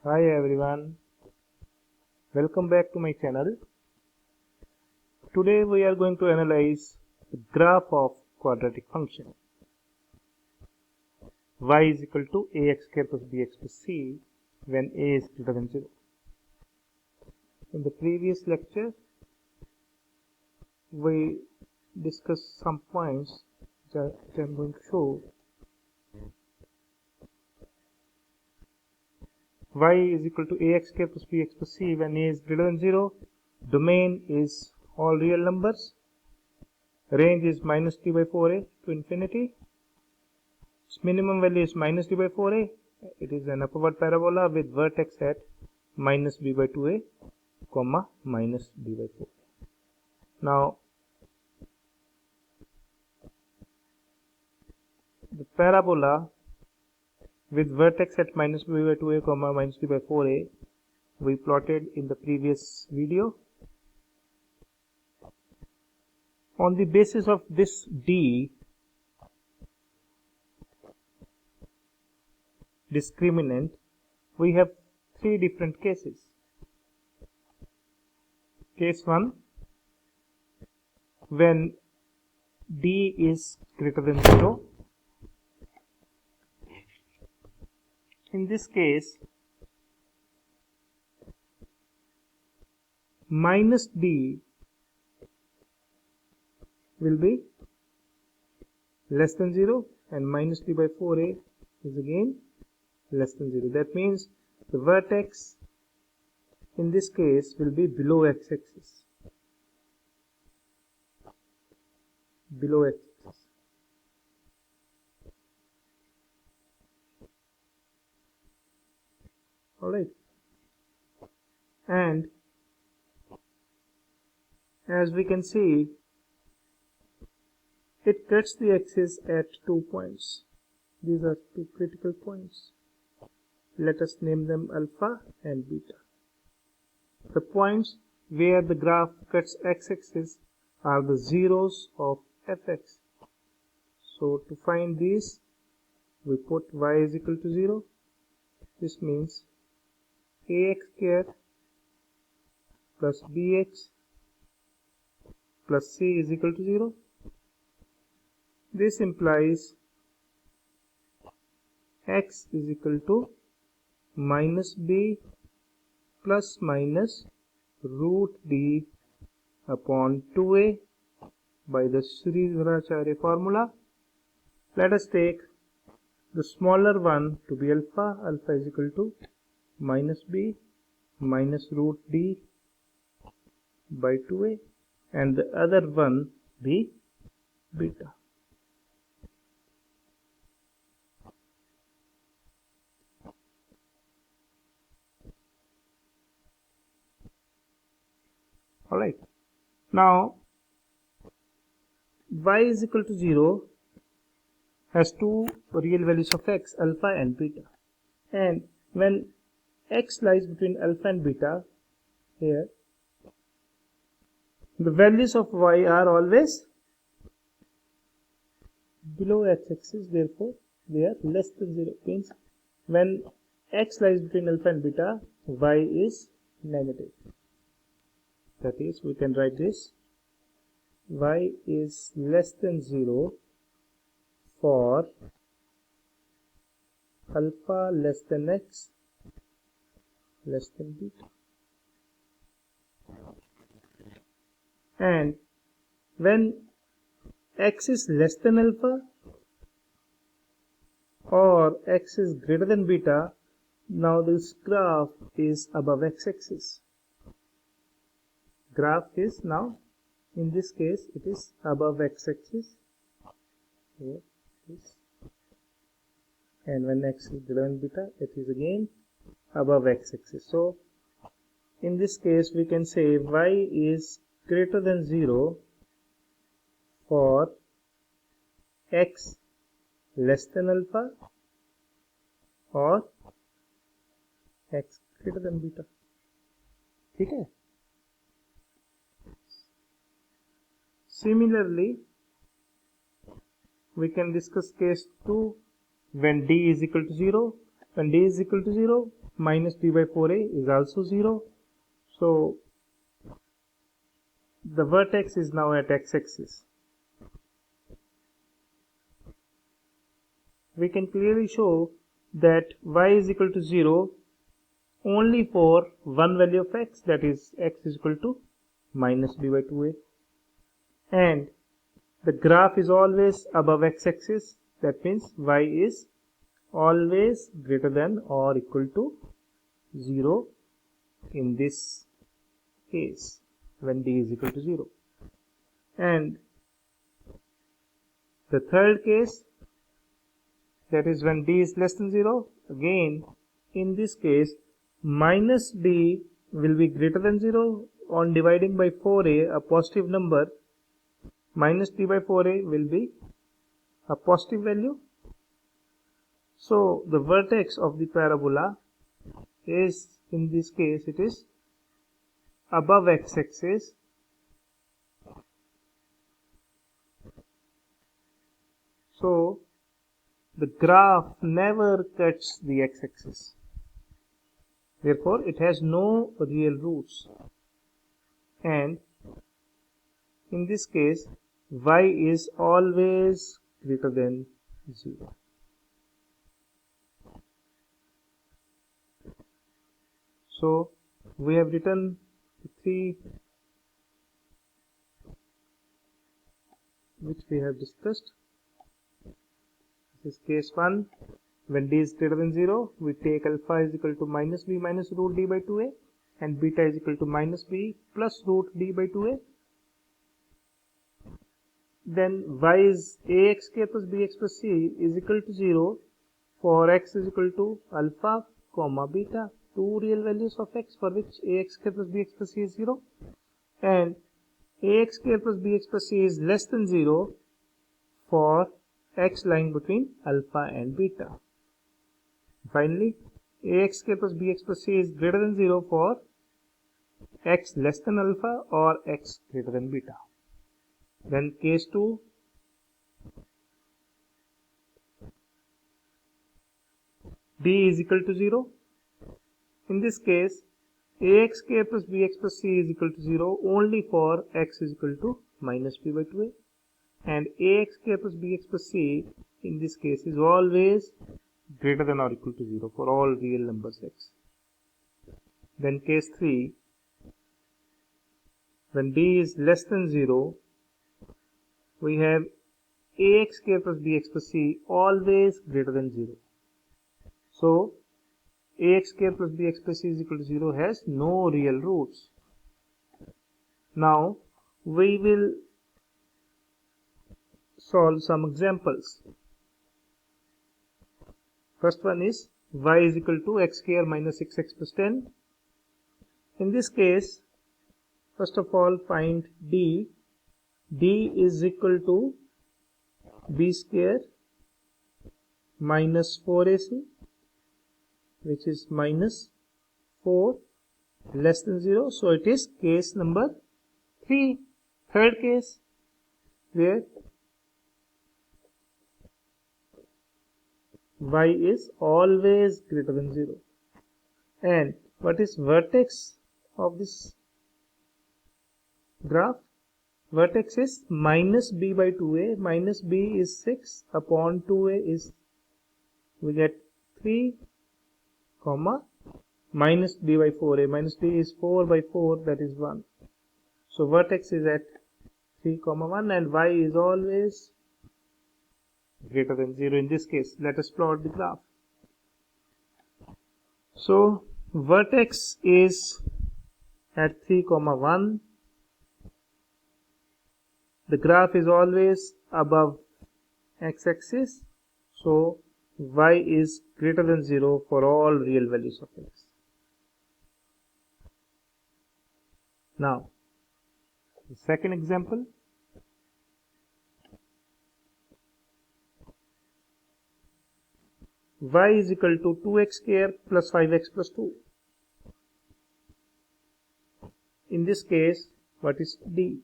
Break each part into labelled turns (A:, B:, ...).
A: Hi everyone, welcome back to my channel. Today we are going to analyze the graph of quadratic function y is equal to ax square plus bx plus c when a is greater than 0. In the previous lecture we discussed some points which I am going to show. Y is equal to ax square plus bx plus c when a is greater than 0. Domain is all real numbers. Range is minus d by 4a to infinity. Its minimum value is minus d by 4a. It is an upward parabola with vertex at minus b by 2a, comma minus b by 4a. Now, the parabola with vertex at minus b by 2a, comma minus b by 4a we plotted in the previous video. On the basis of this d discriminant, we have three different cases. Case 1, when d is greater than 0. In this case, minus d will be less than 0 and minus d by 4a is again less than 0. That means the vertex in this case will be below x-axis. Below x-axis. Alright. And as we can see, it cuts the axis at 2 points. These are two critical points. Let us name them alpha and beta. The points where the graph cuts x-axis are the zeros of fx. So to find these, we put y is equal to 0. This means ax square plus bx plus c is equal to 0. This implies x is equal to minus b plus minus root d upon 2a by the Sridharacharya formula. Let us take the smaller one to be alpha. Alpha is equal to minus b minus root d by 2a, and the other one be beta. Alright. Now, y is equal to 0 has two real values of x, alpha and beta. And when x lies between alpha and beta, here, the values of y are always below x-axis, therefore they are less than 0. Means when x lies between alpha and beta, y is negative. That is, we can write this: y is less than 0 for alpha less than x less than beta. And when x is less than alpha or x is greater than beta, now this graph is above x-axis. Graph is now, in this case, it is above x-axis. Here it is. And when x is greater than beta, it is again above x-axis. So, in this case, we can say y is greater than 0 for x less than alpha or x greater than beta. ठीक है? Similarly, we can discuss case 2 when d is equal to 0. When d is equal to 0, minus b by 4a is also 0. So the vertex is now at x-axis. We can clearly show that y is equal to 0 only for one value of x, that is x is equal to minus b by 2a, and the graph is always above x-axis. That means y is always greater than or equal to 0 in this case when d is equal to 0. And the third case, that is when d is less than 0, again in this case minus d will be greater than 0. On dividing by 4a, a positive number, minus d by 4a will be a positive value. So the vertex of the parabola is, in this case, it is above x-axis, so the graph never cuts the x-axis. Therefore, it has no real roots, and in this case y is always greater than 0. So we have written the three which we have discussed. This is case 1. When d is greater than 0, we take alpha is equal to minus b minus root d by 2a and beta is equal to minus b plus root d by 2a. Then y is ax square plus bx plus c is equal to 0 for x is equal to alpha comma beta, two real values of x for which ax square plus bx plus c is 0, and ax square plus bx plus c is less than 0 for x lying between alpha and beta. Finally, ax square plus bx plus c is greater than 0 for x less than alpha or x greater than beta. Then case 2, d is equal to 0. In this case, ax square plus bx plus c is equal to 0 only for x is equal to minus b by 2a, and ax square plus bx plus c in this case is always greater than or equal to 0 for all real numbers x. Then case 3, when d is less than 0, we have ax square plus bx plus c always greater than 0. So ax square plus bx plus c is equal to 0 has no real roots. Now we will solve some examples. First one is y is equal to x square minus 6x plus 10. In this case, first of all find d. D is equal to b square minus 4ac, which is minus 4 less than 0. So it is case number 3, third case, where y is always greater than 0. And what is vertex of this graph? Vertex is minus b by 2a. Minus b is 6 upon 2a is, we get 3 comma minus d by 4a. Minus d is 4 by 4, that is 1. So vertex is at 3 comma 1 and y is always greater than 0 in this case. Let us plot the graph. So vertex is at 3 comma 1. The graph is always above x-axis, so y is greater than 0 for all real values of x. Now, the second example. Y is equal to 2x square plus 5x plus 2. In this case, what is d?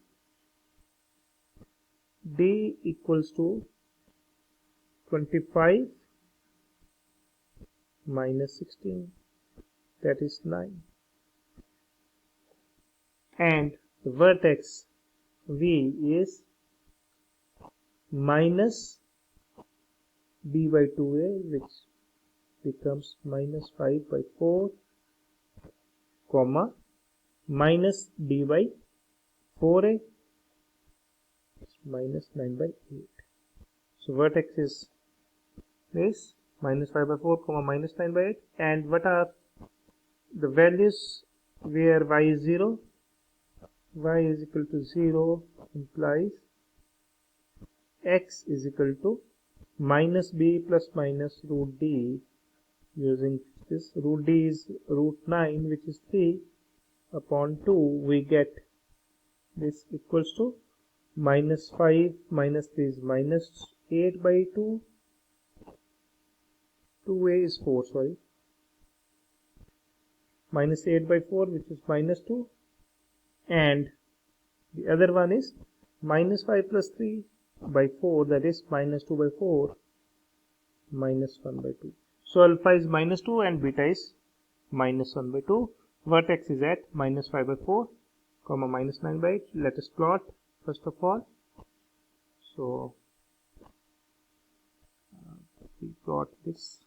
A: D equals to 25 minus 16. that is 9. And the vertex V is minus b by 2a, which becomes minus 5 by 4, comma, minus d by 4a, minus 9 by 8. So vertex is this minus 5 by 4, comma, minus 9 by 8. And what are the values where y is 0? Y is equal to 0 implies x is equal to minus b plus minus root d. Using this, root d is root 9, which is 3 upon 2. We get this equals to minus 5 minus 3 is minus 8 by 2. 2a is 4, sorry. Minus 8 by 4, which is minus 2. And the other one is minus 5 plus 3 by 4, that is minus 2 by 4, minus 1 by 2. So alpha is minus 2 and beta is minus 1 by 2. Vertex is at minus 5 by 4, comma, minus 9 by 8. Let us plot first of all. So we plot this.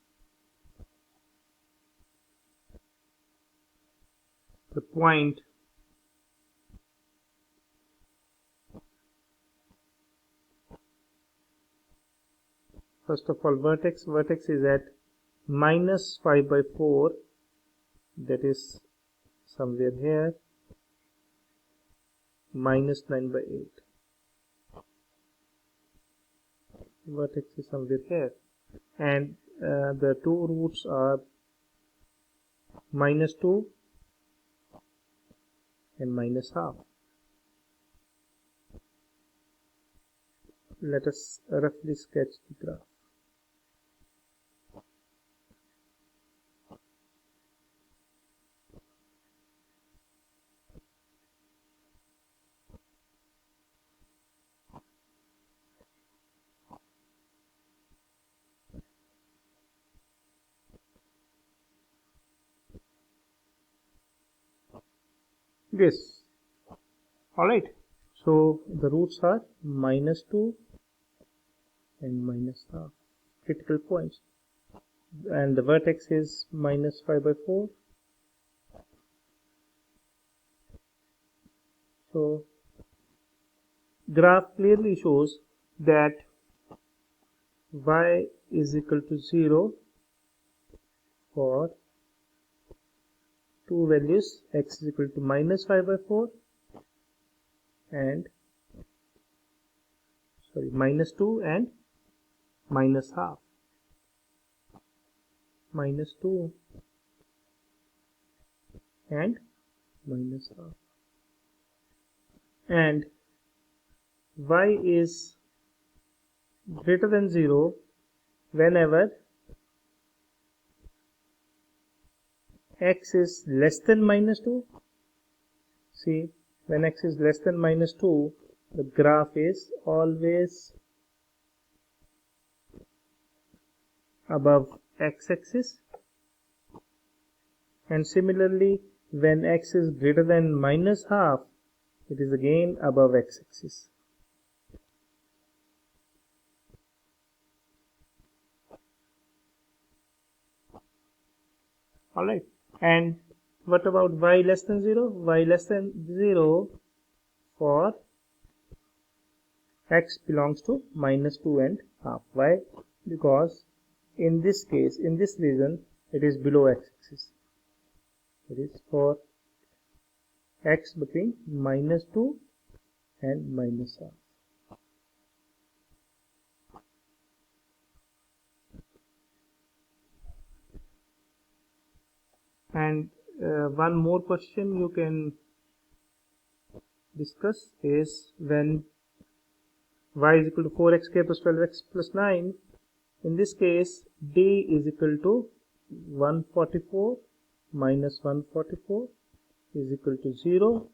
A: The point first of all, vertex is at minus 5 by 4, that is somewhere here, minus 9 by 8. Vertex is somewhere here, and the two roots are minus 2 and minus half. Let us roughly sketch the graph. Yes. Alright. So the roots are minus 2 and minus half, critical points. And the vertex is minus 5 by 4. So graph clearly shows that y is equal to 0 for two values, x is equal to minus 5 by 4 and minus 2 and minus half. Minus 2 and minus half. And y is greater than 0 whenever x is less than minus 2. See, when x is less than minus 2, the graph is always above x-axis, and similarly when x is greater than minus half, it is again above x-axis. Alright, and what about y less than 0? Y less than 0 for x belongs to minus 2 and half. Why? Because in this case, in this region, it is below x-axis. It is for x between minus 2 and minus half. And one more question you can discuss is when y is equal to 4xk plus 12x plus 9. In this case, d is equal to 144 minus 144 is equal to 0.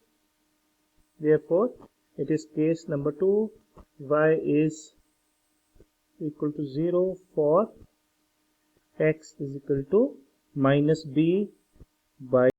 A: Therefore, it is case number 2. Y is equal to 0 for x is equal to minus b by